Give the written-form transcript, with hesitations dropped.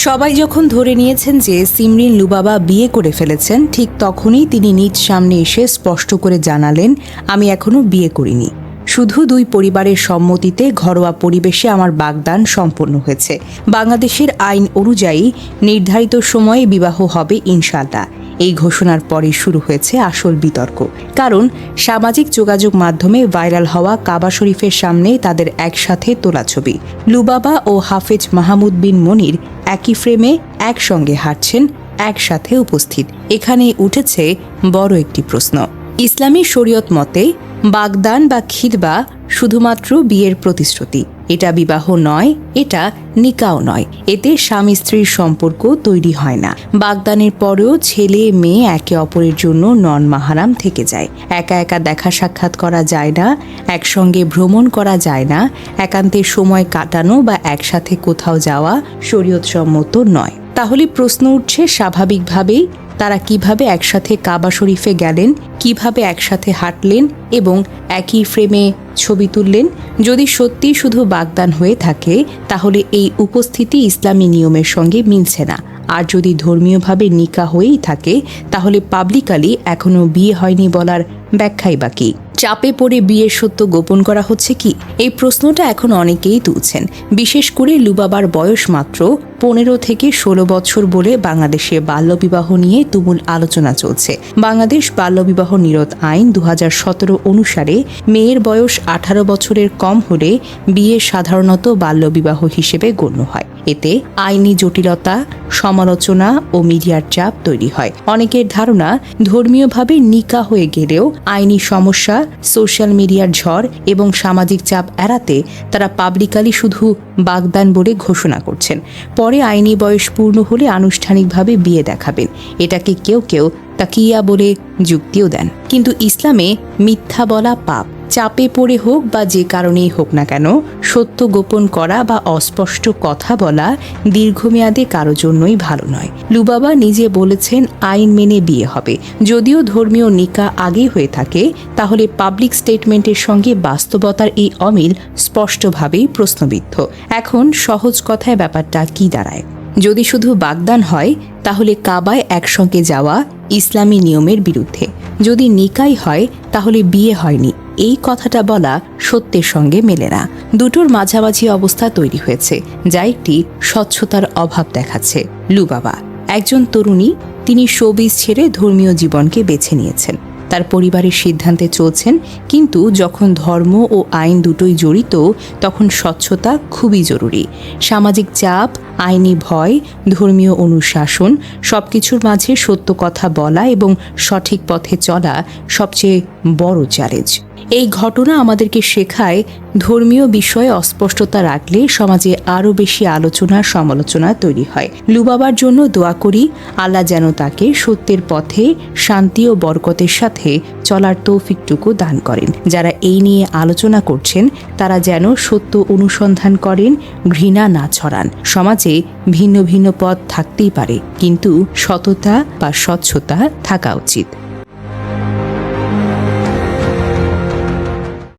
সবাই যখন ধরে নিয়েছেন যে সিমরিন লুবাবা বিয়ে করে ফেলেছেন, ঠিক তখনই তিনি নিজ সামনে এসে স্পষ্ট করে জানালেন, আমি এখনো বিয়ে করিনি। শুধু দুই পরিবারের সম্মতিতে ঘরোয়া পরিবেশে আমার বাগদান সম্পন্ন হয়েছে। বাংলাদেশের আইন অনুযায়ী নির্ধারিত সময়ে বিবাহ হবে ইনশাআল্লাহ। এই ঘোষণার পরে শুরু হয়েছে আসল বিতর্ক। কারণ সামাজিক যোগাযোগ মাধ্যমে ভাইরাল হওয়া কাবা শরীফের সামনে তাদের একসাথে তোলা ছবি। লুবাবা ও হাফেজ মাহমুদ বিন মনির একই ফ্রেমে একসঙ্গে হাঁটছেন, একসাথে উপস্থিত। এখানেই উঠেছে বড় একটি প্রশ্ন। ইসলামী শরীয়ত মতে বাগদান বা খিতবা শুধুমাত্র বিয়ের প্রতিশ্রুতি। এটা বিবাহ নয়, এটা নিকাও নয়। এতে স্বামী স্ত্রীর সম্পর্ক তৈরি হয় না। বাগদানের পরেও ছেলে মেয়ে একে অপরের জন্য নন মাহারাম থেকে যায়। একা একা দেখা সাক্ষাৎ করা যায় না, একসঙ্গে ভ্রমণ করা যায় না। একান্তে সময় কাটানো বা একসাথে কোথাও যাওয়া শরীয়তসম্মত নয়। তাহলে প্রশ্ন উঠছে স্বাভাবিকভাবেই, তারা কিভাবে একসাথে কাবা শরীফে গেলেন, কিভাবে একসাথে হাঁটলেন এবং একই ফ্রেমে ছবি তুললেন? যদি সত্যি শুধু বাগদান হয়ে থাকে, তাহলে এই উপস্থিতি ইসলামী নিয়মের সঙ্গে মিলছে না। আর যদি ধর্মীয়ভাবে নিকাহ হয়েই থাকে, তাহলে পাবলিকালি এখনও বিয়ে হয়নি বলার ব্যাখ্যাই বাকি। চাপে পড়ে বিয়ের সত্য গোপন করা হচ্ছে কি? এই প্রশ্নটা এখন অনেকেই তুলছেন। বিশেষ করে লুবাবার বয়স মাত্র 15 থেকে 16 বছর বলে বাংলাদেশে বাল্যবিবাহ নিয়ে তুমুল আলোচনা চলছে। বাংলাদেশ বাল্যবিবাহ নিরোধ আইন 2017 অনুসারে মেয়ের বয়স 18 বছরের কম হলে বিয়ে সাধারণত বাল্যবিবাহ হিসেবে গণ্য হয়। এতে আইনি জটিলতা, সমালোচনা ও মিডিয়ার চাপ তৈরি হয়। অনেকের ধারণা, ধর্মীয়ভাবে নিকাহ হয়ে গেলেও আইনি সমস্যা, সোশ্যাল মিডিয়ার ঝড় এবং সামাজিক চাপ এড়াতে তারা পাবলিকালি শুধু বাগদান বলে ঘোষণা করছেন। পরে আইনি বয়স পূর্ণ হলে আনুষ্ঠানিকভাবে বিয়ে দেখাবেন। এটাকে কেউ কেউ তাকিয়া বলে যুক্তিও দেন। কিন্তু ইসলামে মিথ্যা বলা পাপ। চাপে পড়ে হোক বা যে কারণেই হোক না কেন, সত্য গোপন করা বা অস্পষ্ট কথা বলা দীর্ঘমেয়াদে কারো জন্যই ভালো নয়। লুবাবা নিজে বলেছেন আইন মেনে বিয়ে হবে। যদিও ধর্মীয় নিকাহ আগেই হয়ে থাকে, তাহলে পাবলিক স্টেটমেন্টের সঙ্গে বাস্তবতার এই অমিল স্পষ্টভাবেই প্রশ্নবিদ্ধ। এখন সহজ কথায় ব্যাপারটা কি দাঁড়ায়? যদি শুধু বাগদান হয়, তাহলে কাবায় একসঙ্গে যাওয়া ইসলামী নিয়মের বিরুদ্ধে। যদি নিকাই হয়, তাহলে বিয়ে হয়নি, এই কথাটা বলা সত্যের সঙ্গে মেলে না। দুটোর মাঝামাঝি অবস্থা তৈরি হয়েছে, যা একটি স্বচ্ছতার অভাব দেখাচ্ছে। লুবাবা একজন তরুণী, তিনি শোবিজ ছেড়ে ধর্মীয় জীবনকে বেছে নিয়েছেন। তার পরিবারের সিদ্ধান্তে চলছেন, কিন্তু যখন ধর্ম ও আইন দুটোই জড়িত, তখন স্বচ্ছতা খুবই জরুরি। সামাজিক চাপ, আইনি ভয়, ধর্মীয় অনুশাসন, সবকিছুর মাঝে সত্য কথা বলা এবং সঠিক পথে চলা সবচেয়ে বড় চ্যালেঞ্জ। এই ঘটনা আমাদেরকে শেখায়, ধর্মীয় বিষয়ে অস্পষ্টতা রাখলে সমাজে আরও বেশি আলোচনা সমালোচনা তৈরি হয়। লুবাবার জন্য দোয়া করি, আল্লাহ যেন তাকে সত্যের পথে শান্তি ও বরকতের সাথে চলার তৌফিকটুকু দান করেন। যারা এই নিয়ে আলোচনা করছেন, তারা যেন সত্য অনুসন্ধান করেন, ঘৃণা না ছড়ান। সমাজে ভিন্ন ভিন্ন পথ থাকতেই পারে, কিন্তু সততা বা স্বচ্ছতা থাকা উচিত।